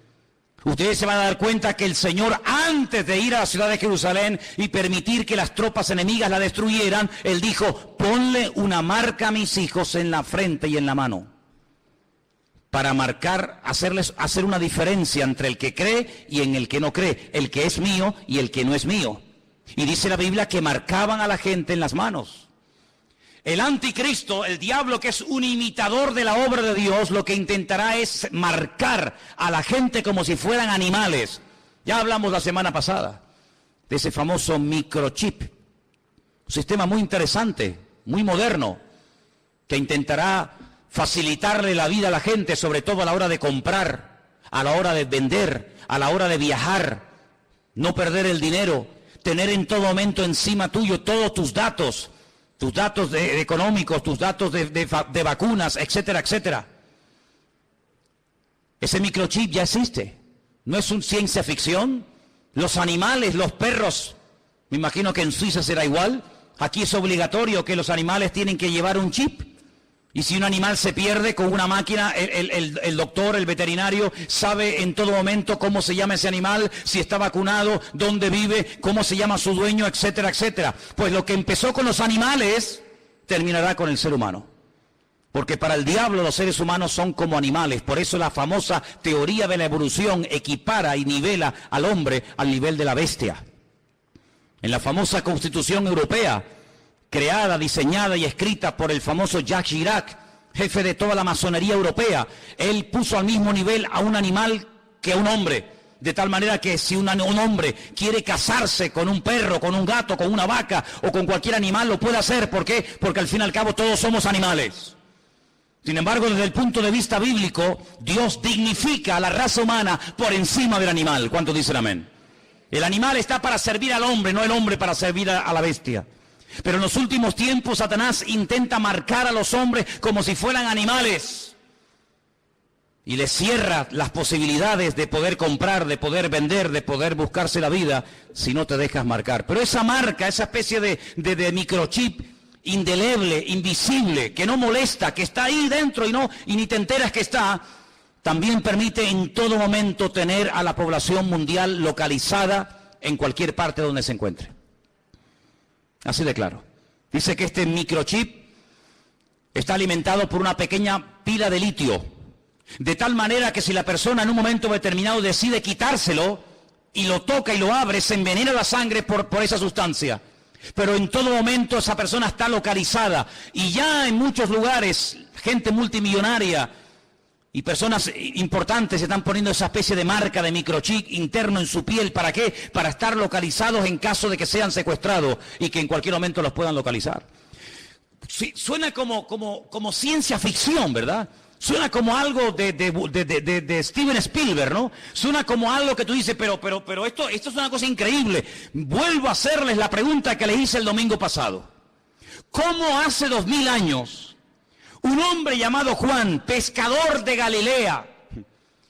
ustedes se van a dar cuenta que el Señor, antes de ir a la ciudad de Jerusalén y permitir que las tropas enemigas la destruyeran, Él dijo: ponle una marca a mis hijos en la frente y en la mano, para marcar, hacer una diferencia entre el que cree y en el que no cree, el que es mío y el que no es mío. Y dice la Biblia que marcaban a la gente en las manos. El anticristo, el diablo, que es un imitador de la obra de Dios, lo que intentará es marcar a la gente como si fueran animales. Ya hablamos la semana pasada de ese famoso microchip, un sistema muy interesante, muy moderno, que intentará facilitarle la vida a la gente, sobre todo a la hora de comprar, a la hora de vender, a la hora de viajar, no perder el dinero, tener en todo momento encima tuyo todos tus datos económicos, tus datos de vacunas, etcétera, etcétera. Ese microchip ya existe. No es una ciencia ficción. Los animales, los perros, me imagino que en Suiza será igual. Aquí es obligatorio que los animales tienen que llevar un chip. Y si un animal se pierde con una máquina, el doctor, el veterinario, sabe en todo momento cómo se llama ese animal, si está vacunado, dónde vive, cómo se llama su dueño, etcétera, etcétera. Pues lo que empezó con los animales, terminará con el ser humano. Porque para el diablo los seres humanos son como animales. Por eso la famosa teoría de la evolución equipara y nivela al hombre al nivel de la bestia. En la famosa Constitución Europea, creada, diseñada y escrita por el famoso Jacques Chirac, jefe de toda la masonería europea, él puso al mismo nivel a un animal que a un hombre, de tal manera que si un hombre quiere casarse con un perro, con un gato, con una vaca o con cualquier animal, lo puede hacer. ¿Por qué? Porque al fin y al cabo todos somos animales. Sin embargo, desde el punto de vista bíblico, Dios dignifica a la raza humana por encima del animal. ¿Cuántos dicen amén? El animal está para servir al hombre, no el hombre para servir a la bestia. Pero en los últimos tiempos Satanás intenta marcar a los hombres como si fueran animales. Y les cierra las posibilidades de poder comprar, de poder vender, de poder buscarse la vida si no te dejas marcar. Pero esa marca, esa especie de microchip indeleble, invisible, que no molesta, que está ahí dentro y ni te enteras que está, también permite en todo momento tener a la población mundial localizada en cualquier parte donde se encuentre. Así de claro. Dice que este microchip está alimentado por una pequeña pila de litio, de tal manera que si la persona en un momento determinado decide quitárselo y lo toca y lo abre, se envenena la sangre por esa sustancia. Pero en todo momento esa persona está localizada y ya en muchos lugares, gente multimillonaria y personas importantes se están poniendo esa especie de marca de microchip interno en su piel. ¿Para qué? Para estar localizados en caso de que sean secuestrados y que en cualquier momento los puedan localizar. Sí, suena como ciencia ficción, ¿verdad? Suena como algo de Steven Spielberg, ¿no? Suena como algo que tú dices, pero esto es una cosa increíble. Vuelvo a hacerles la pregunta que les hice el domingo pasado. ¿Cómo hace 2000 años un hombre llamado Juan, pescador de Galilea,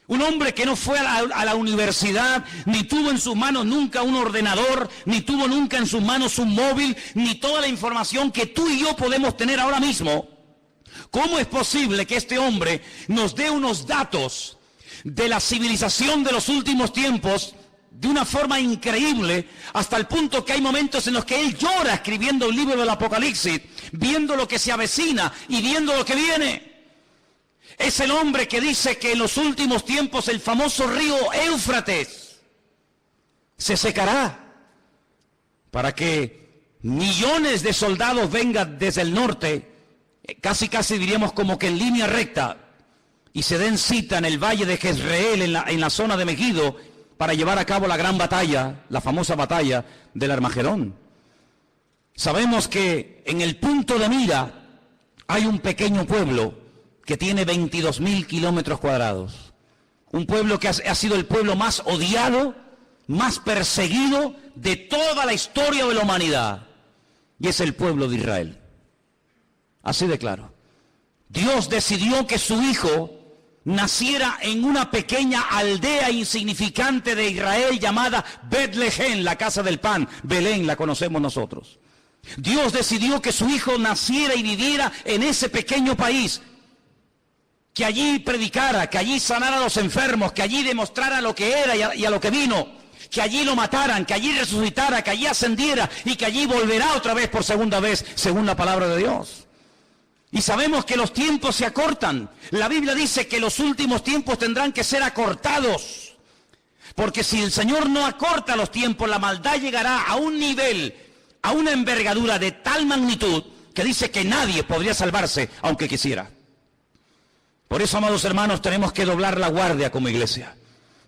un hombre que no fue a la universidad, ni tuvo en sus manos nunca un ordenador, ni tuvo nunca en sus manos un móvil, ni toda la información que tú y yo podemos tener ahora mismo? ¿Cómo es posible que este hombre nos dé unos datos de la civilización de los últimos tiempos de una forma increíble, hasta el punto que hay momentos en los que él llora escribiendo el libro del Apocalipsis, viendo lo que se avecina y viendo lo que viene? Es el hombre que dice que en los últimos tiempos el famoso río Éufrates se secará para que millones de soldados vengan desde el norte, casi diríamos como que en línea recta, y se den cita en el valle de Jezreel, en la zona de Megiddo, para llevar a cabo la gran batalla, la famosa batalla del Armagedón. Sabemos que en el punto de mira hay un pequeño pueblo que tiene 22.000 kilómetros cuadrados. Un pueblo que ha sido el pueblo más odiado, más perseguido de toda la historia de la humanidad. Y es el pueblo de Israel. Así de claro. Dios decidió que su hijo naciera en una pequeña aldea insignificante de Israel llamada Betlehem, la casa del pan. Belén la conocemos nosotros. Dios decidió que su hijo naciera y viviera en ese pequeño país, que allí predicara, que allí sanara a los enfermos, que allí demostrara lo que era y a lo que vino, que allí lo mataran, que allí resucitara, que allí ascendiera y que allí volverá otra vez por segunda vez, según la palabra de Dios. Y sabemos que los tiempos se acortan. La Biblia dice que los últimos tiempos tendrán que ser acortados. Porque si el Señor no acorta los tiempos, la maldad llegará a un nivel, a una envergadura de tal magnitud, que dice que nadie podría salvarse, aunque quisiera. Por eso, amados hermanos, tenemos que doblar la guardia como iglesia.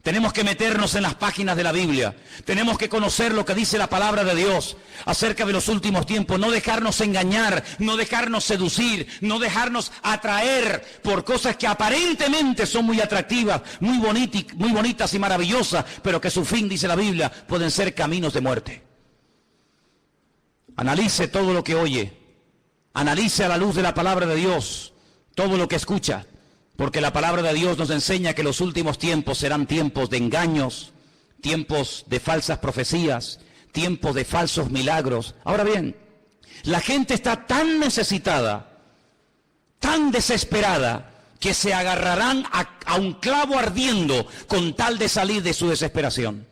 Tenemos que meternos en las páginas de la Biblia. Tenemos que conocer lo que dice la palabra de Dios acerca de los últimos tiempos. No dejarnos engañar, no dejarnos seducir, no dejarnos atraer por cosas que aparentemente son muy atractivas, muy bonitas y maravillosas, pero que su fin, dice la Biblia, pueden ser caminos de muerte. Analice todo lo que oye. Analice a la luz de la palabra de Dios todo lo que escucha. Porque la palabra de Dios nos enseña que los últimos tiempos serán tiempos de engaños, tiempos de falsas profecías, tiempos de falsos milagros. Ahora bien, la gente está tan necesitada, tan desesperada, que se agarrarán a un clavo ardiendo con tal de salir de su desesperación.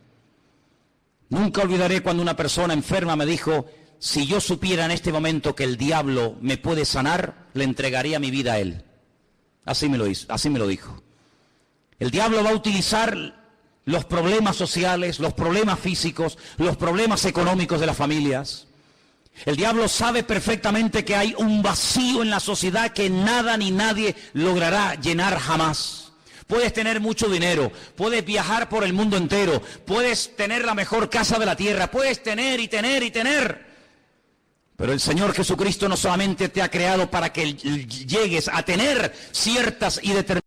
Nunca olvidaré cuando una persona enferma me dijo: si yo supiera en este momento que el diablo me puede sanar, le entregaría mi vida a él. Así me lo dijo. El diablo va a utilizar los problemas sociales, los problemas físicos, los problemas económicos de las familias. El diablo sabe perfectamente que hay un vacío en la sociedad que nada ni nadie logrará llenar jamás. Puedes tener mucho dinero, puedes viajar por el mundo entero, puedes tener la mejor casa de la tierra, puedes tener y tener y tener. Pero el Señor Jesucristo no solamente te ha creado para que llegues a tener ciertas y determinadas.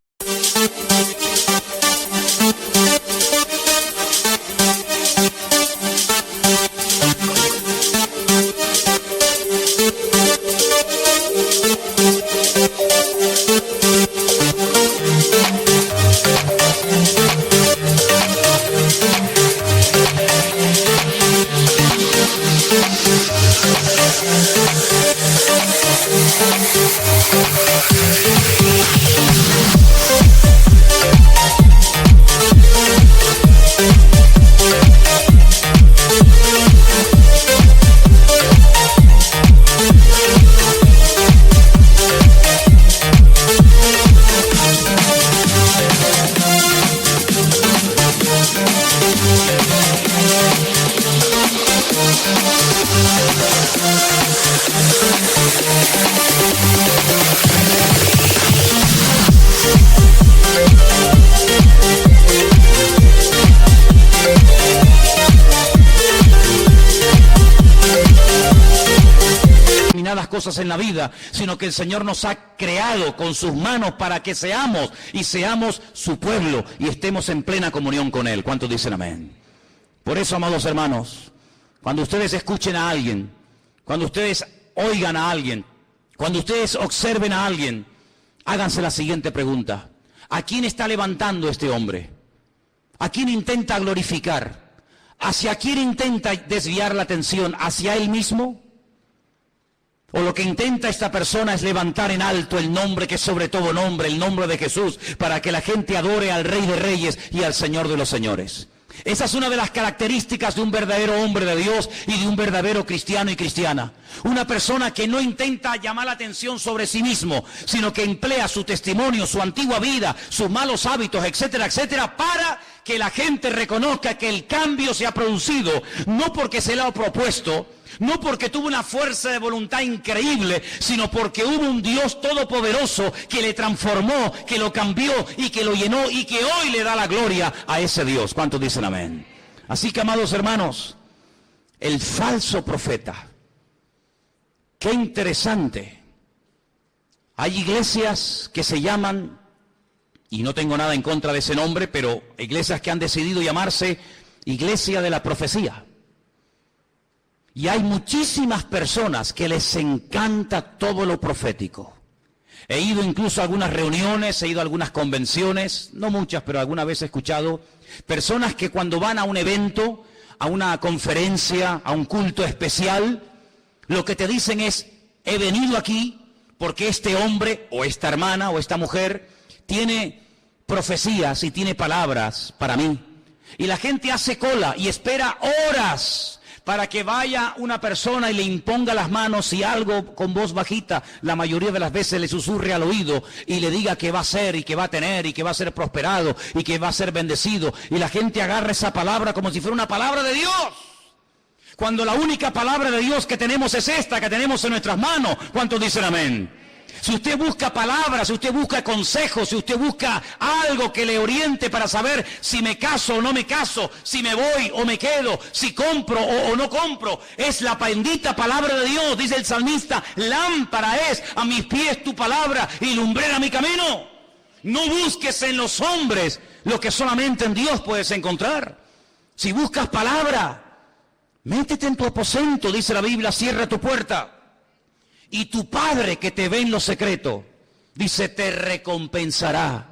Cosas en la vida, sino que el Señor nos ha creado con sus manos para que seamos su pueblo y estemos en plena comunión con Él. ¿Cuántos dicen amén? Por eso, amados hermanos, cuando ustedes escuchen a alguien, cuando ustedes oigan a alguien, cuando ustedes observen a alguien, háganse la siguiente pregunta: ¿a quién está levantando este hombre? ¿A quién intenta glorificar? ¿Hacia quién intenta desviar la atención? ¿Hacia él mismo? ¿O lo que intenta esta persona es levantar en alto el nombre que es sobre todo nombre, el nombre de Jesús, para que la gente adore al Rey de Reyes y al Señor de los Señores? Esa es una de las características de un verdadero hombre de Dios y de un verdadero cristiano y cristiana. Una persona que no intenta llamar la atención sobre sí mismo, sino que emplea su testimonio, su antigua vida, sus malos hábitos, etcétera, etcétera, para que la gente reconozca que el cambio se ha producido, no porque se le ha propuesto, no porque tuvo una fuerza de voluntad increíble, sino porque hubo un Dios todopoderoso que le transformó, que lo cambió y que lo llenó y que hoy le da la gloria a ese Dios. ¿Cuántos dicen amén? Así que, amados hermanos, el falso profeta, qué interesante. Hay iglesias que se llaman, y no tengo nada en contra de ese nombre, pero iglesias que han decidido llamarse Iglesia de la Profecía. Y hay muchísimas personas que les encanta todo lo profético. He ido incluso a algunas reuniones, he ido a algunas convenciones, no muchas, pero alguna vez he escuchado personas que cuando van a un evento, a una conferencia, a un culto especial, lo que te dicen es: he venido aquí porque este hombre o esta hermana o esta mujer tiene profecías y tiene palabras para mí. Y la gente hace cola y espera horas para que vaya una persona y le imponga las manos y algo con voz bajita, la mayoría de las veces le susurre al oído y le diga que va a ser y que va a tener y que va a ser prosperado y que va a ser bendecido. Y la gente agarra esa palabra como si fuera una palabra de Dios, cuando la única palabra de Dios que tenemos es esta, que tenemos en nuestras manos. ¿Cuántos dicen amén? Si usted busca palabras, si usted busca consejos, si usted busca algo que le oriente para saber si me caso o no me caso, si me voy o me quedo, si compro o no compro, es la bendita palabra de Dios. Dice el salmista: lámpara es a mis pies tu palabra y lumbrera mi camino. No busques en los hombres lo que solamente en Dios puedes encontrar. Si buscas palabra, métete en tu aposento, dice la Biblia, cierra tu puerta. Y tu Padre que te ve en lo secreto, dice, te recompensará.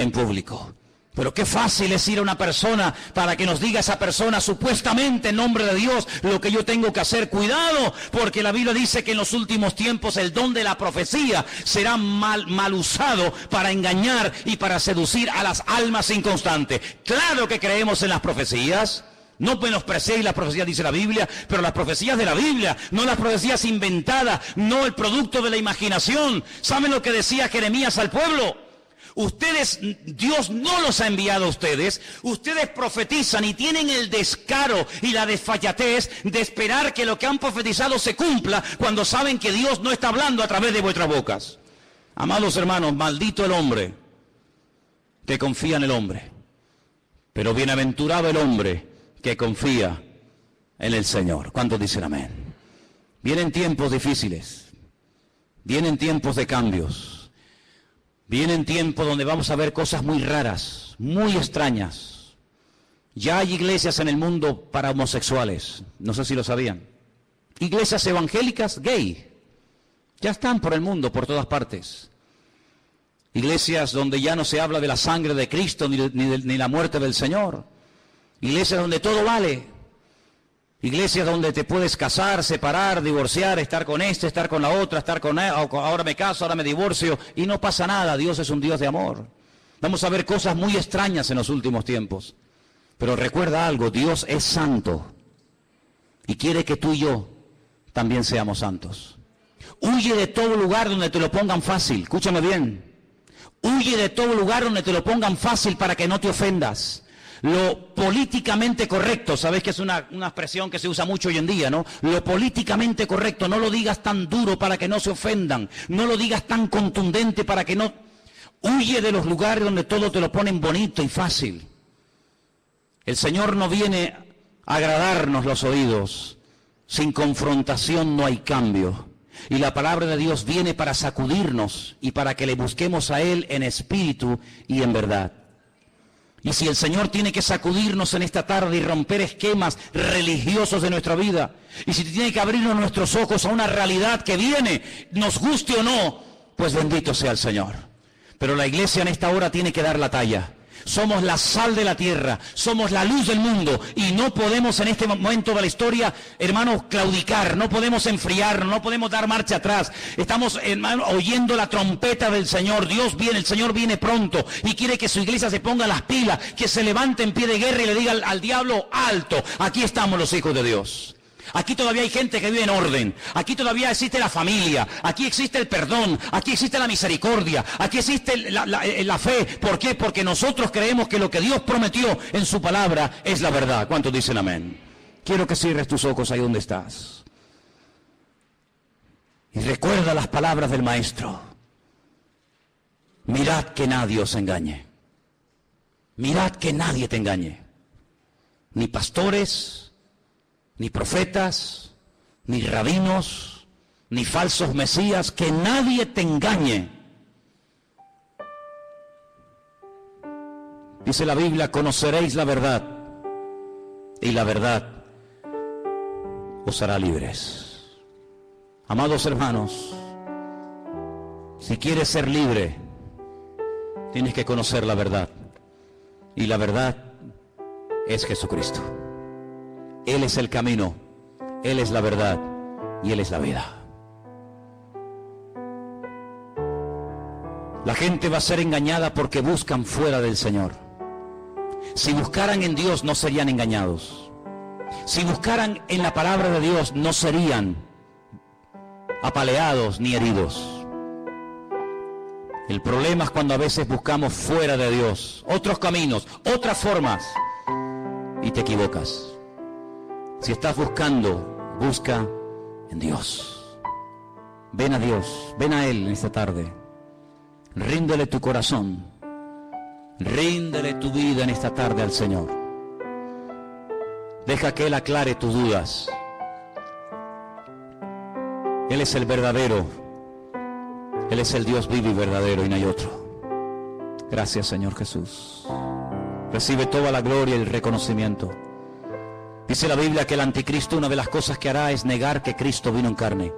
en público. Pero qué fácil es ir a una persona para que nos diga esa persona supuestamente en nombre de Dios lo que yo tengo que hacer. Cuidado, porque la Biblia dice que en los últimos tiempos el don de la profecía será mal usado para engañar y para seducir a las almas inconstantes. Claro que creemos en las profecías. No menospreciéis las profecías, dice la Biblia, pero las profecías de la Biblia, no las profecías inventadas, no el producto de la imaginación. ¿Saben lo que decía Jeremías al pueblo? Ustedes, Dios no los ha enviado a ustedes, ustedes profetizan y tienen el descaro y la desfachatez de esperar que lo que han profetizado se cumpla cuando saben que Dios no está hablando a través de vuestras bocas. Amados hermanos, maldito el hombre que confía en el hombre, pero bienaventurado el hombre que confía en el Señor. ¿Cuántos dicen amén? Vienen tiempos difíciles, vienen tiempos de cambios. Vienen tiempos donde vamos a ver cosas muy raras, muy extrañas. Ya hay iglesias en el mundo para homosexuales, no sé si lo sabían. Iglesias evangélicas gay, ya están por el mundo, por todas partes. Iglesias donde ya no se habla de la sangre de Cristo ni la muerte del Señor. Iglesias donde todo vale. Iglesias donde te puedes casar, separar, divorciar, estar con este, estar con la otra, estar con él, ahora me caso, ahora me divorcio, y no pasa nada. Dios es un Dios de amor. Vamos a ver cosas muy extrañas en los últimos tiempos. Pero recuerda algo, Dios es santo y quiere que tú y yo también seamos santos. Huye de todo lugar donde te lo pongan fácil, escúchame bien. Huye de todo lugar donde te lo pongan fácil para que no te ofendas. Lo políticamente correcto, sabes que es una expresión que se usa mucho hoy en día, ¿no? Lo políticamente correcto, no lo digas tan duro para que no se ofendan, no lo digas tan contundente para que no... Huye de los lugares donde todo te lo ponen bonito y fácil. El Señor no viene a agradarnos los oídos, sin confrontación no hay cambio. Y la palabra de Dios viene para sacudirnos y para que le busquemos a Él en espíritu y en verdad. Y si el Señor tiene que sacudirnos en esta tarde y romper esquemas religiosos de nuestra vida, y si tiene que abrirnos nuestros ojos a una realidad que viene, nos guste o no, pues bendito sea el Señor. Pero la iglesia en esta hora tiene que dar la talla. Somos la sal de la tierra, somos la luz del mundo y no podemos en este momento de la historia, hermanos, claudicar, no podemos enfriar, no podemos dar marcha atrás. Estamos, hermanos, oyendo la trompeta del Señor. Dios viene, el Señor viene pronto y quiere que su iglesia se ponga las pilas, que se levante en pie de guerra y le diga al diablo, alto, aquí estamos los hijos de Dios. Aquí todavía hay gente que vive en orden, aquí todavía existe la familia, aquí existe el perdón, aquí existe la misericordia, aquí existe la fe. ¿Por qué? Porque nosotros creemos que lo que Dios prometió en su palabra es la verdad. ¿Cuántos dicen amén? Quiero que cierres tus ojos ahí donde estás. Y recuerda las palabras del Maestro. Mirad que nadie os engañe. Mirad que nadie te engañe. Ni pastores, ni profetas, ni rabinos, ni falsos mesías, que nadie te engañe. Dice la Biblia, conoceréis la verdad, y la verdad os hará libres. Amados hermanos, si quieres ser libre, tienes que conocer la verdad, y la verdad es Jesucristo. Él es el camino, Él es la verdad y Él es la vida. La gente va a ser engañada porque buscan fuera del Señor. Si buscaran en Dios no serían engañados. Si buscaran en la palabra de Dios no serían apaleados ni heridos. El problema es cuando a veces buscamos fuera de Dios otros caminos, otras formas, y te equivocas. Si estás buscando, busca en Dios. Ven a Dios, ven a Él en esta tarde. Ríndele tu corazón. Ríndele tu vida en esta tarde al Señor. Deja que Él aclare tus dudas. Él es el verdadero. Él es el Dios vivo y verdadero y no hay otro. Gracias, Señor Jesús. Recibe toda la gloria y el reconocimiento. Dice la Biblia que el anticristo, una de las cosas que hará es negar que Cristo vino en carne.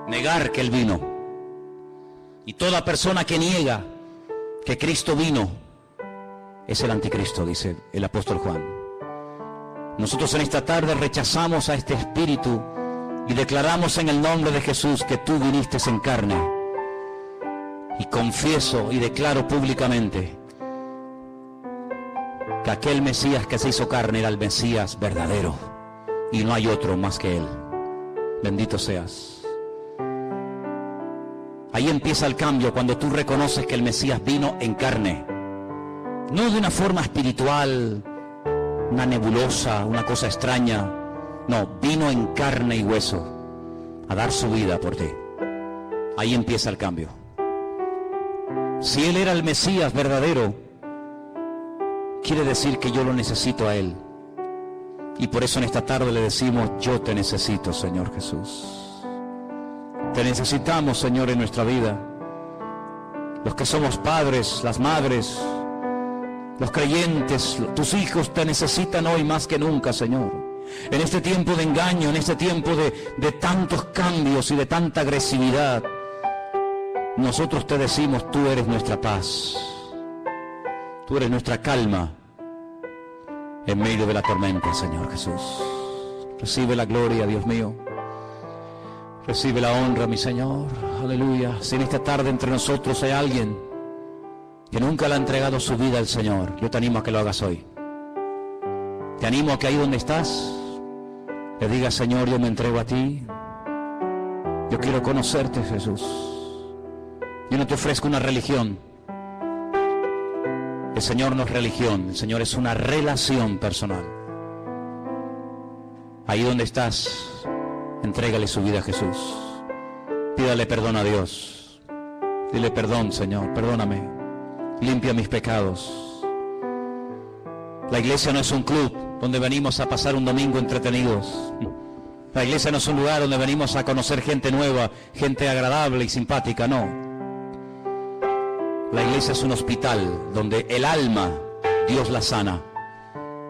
Negar que Él vino. Y toda persona que niega que Cristo vino, es el anticristo, dice el apóstol Juan. Nosotros en esta tarde rechazamos a este espíritu y declaramos en el nombre de Jesús que tú viniste en carne. Y confieso y declaro públicamente que aquel Mesías que se hizo carne era el Mesías verdadero y no hay otro más que él. Bendito seas. Ahí empieza el cambio cuando tú reconoces que el Mesías vino en carne. No de una forma espiritual, una nebulosa, una cosa extraña. No, vino en carne y hueso a dar su vida por ti. Ahí empieza el cambio. Si Él era el Mesías verdadero, quiere decir que yo lo necesito a Él. Y por eso en esta tarde le decimos, yo te necesito, Señor Jesús. Te necesitamos, Señor, en nuestra vida. Los que somos padres, las madres, los creyentes, tus hijos te necesitan hoy más que nunca, Señor. En este tiempo de engaño, en este tiempo de tantos cambios y de tanta agresividad, nosotros te decimos, tú eres nuestra paz. Tú eres nuestra calma en medio de la tormenta, Señor Jesús. Recibe la gloria, Dios mío. Recibe la honra, mi Señor. Aleluya. Si en esta tarde entre nosotros hay alguien que nunca le ha entregado su vida al Señor, yo te animo a que lo hagas hoy. Te animo a que ahí donde estás, le digas, Señor, yo me entrego a ti. Yo quiero conocerte, Jesús. Yo no te ofrezco una religión. El Señor no es religión, el Señor es una relación personal. Ahí donde estás, entrégale su vida a Jesús. Pídale perdón a Dios. Dile perdón, Señor, perdóname. Limpia mis pecados. La iglesia no es un club donde venimos a pasar un domingo entretenidos. La iglesia no es un lugar donde venimos a conocer gente nueva, gente agradable y simpática, no. La iglesia es un hospital donde el alma, Dios la sana.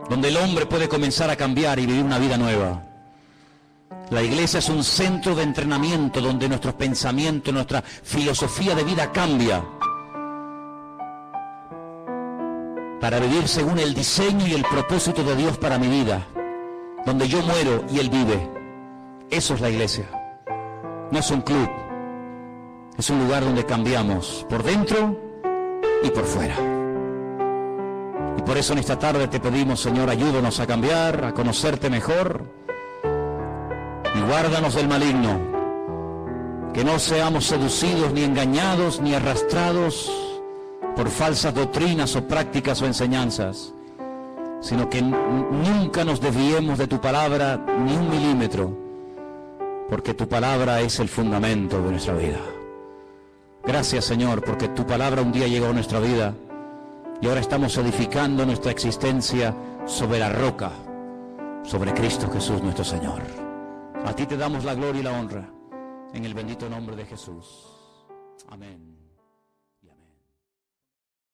Donde el hombre puede comenzar a cambiar y vivir una vida nueva. La iglesia es un centro de entrenamiento donde nuestros pensamientos, nuestra filosofía de vida cambia para vivir según el diseño y el propósito de Dios para mi vida, donde yo muero y Él vive. Eso es la iglesia. No es un club, es un lugar donde cambiamos por dentro y por fuera. Y por eso en esta tarde te pedimos, Señor, ayúdanos a cambiar, a conocerte mejor. Y guárdanos del maligno, que no seamos seducidos, ni engañados, ni arrastrados por falsas doctrinas o prácticas o enseñanzas, sino que nunca nos desviemos de tu palabra ni un milímetro, porque tu palabra es el fundamento de nuestra vida. Gracias, Señor, porque tu palabra un día llegó a nuestra vida y ahora estamos edificando nuestra existencia sobre la roca, sobre Cristo Jesús nuestro Señor. A ti te damos la gloria y la honra, en el bendito nombre de Jesús. Amén.